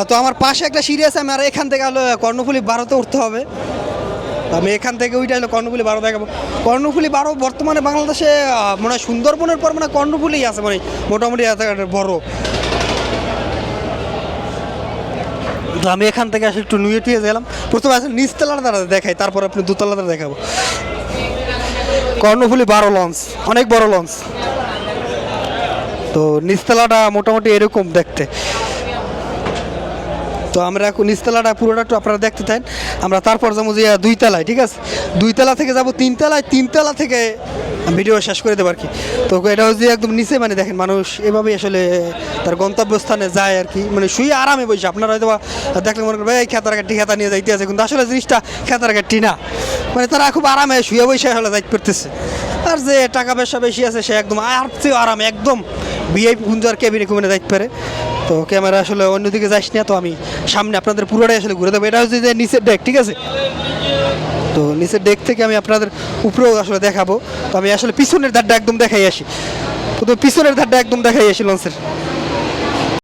তো আমার পাশে একটা সিঁড়ি আছে, আমি আর এখান থেকে হলো কর্ণফুলী 12-তে উঠতে হবে। তো আমি এখান থেকে ওইটা হলো কর্ণফুলী 12 দেখাবো। কর্ণফুলী 12 বর্তমানে বাংলাদেশে মনে হয় সুন্দরবনের পর মানে কর্ণফুলী আছে, মানে মোটামুটি এত বড়। তো আমি এখান থেকে আসলে একটু নুয়ে টুয়ে গেলাম। প্রথমে আসলে নিচতলাটা দেখাই, তারপর আপনি দোতলাটা দেখাবো। কর্ণফুলী 12 লঞ্চ, অনেক বড় লঞ্চ। তো নিচতলাটা মোটামুটি এরকম দেখতে। তো আমরা এখন নিচতলাটা পুরোটা একটু আপনারা দেখতে চান। আমরা তারপর যাবো যে 2 তলায়, ঠিক আছে? 2 তলা থেকে যাবো 3 তলায়, 3 তলা থেকে ভিডিও শেষ করে দেবো আর কি। তো এটা হচ্ছে একদম নিচে, মানে দেখেন মানুষ এভাবেই আসলে তার গন্তব্যস্থানে যায় আর কি, মানে শুয়ে আরামে বসে। আপনারা হয়তো দেখলে মনে করবেন এই খেতার খেতা নিয়ে যাইতে আছে, কিন্তু আসলে জিনিসটা খেতার কাটি না, মানে তারা খুব আরামে শুয়ে বসে হলে যাইতে পারতেছে। আর যে টাকা পয়সা বেশি আছে সে একদম আর চেয়ে আরামে একদম ভিআইপি সুন্দর কেবিনে কুমিনে যাইতে পারে। তো ক্যামেরা আসলে অন্যদিকে যাইস না, তো আমি সামনে আপনাদের পুরোটাই আসলে ঘুরে দেবো। এটা হচ্ছে যে নিচের ডেক, ঠিক আছে? তো নিচের ডেক থেকে আমি আপনাদের উপরেও আসলে দেখাবো। তো আমি আসলে পিছনের ধারটা একদম দেখাই আসি। তো পিছনের ধারটা একদম দেখাই আসি লঞ্চের।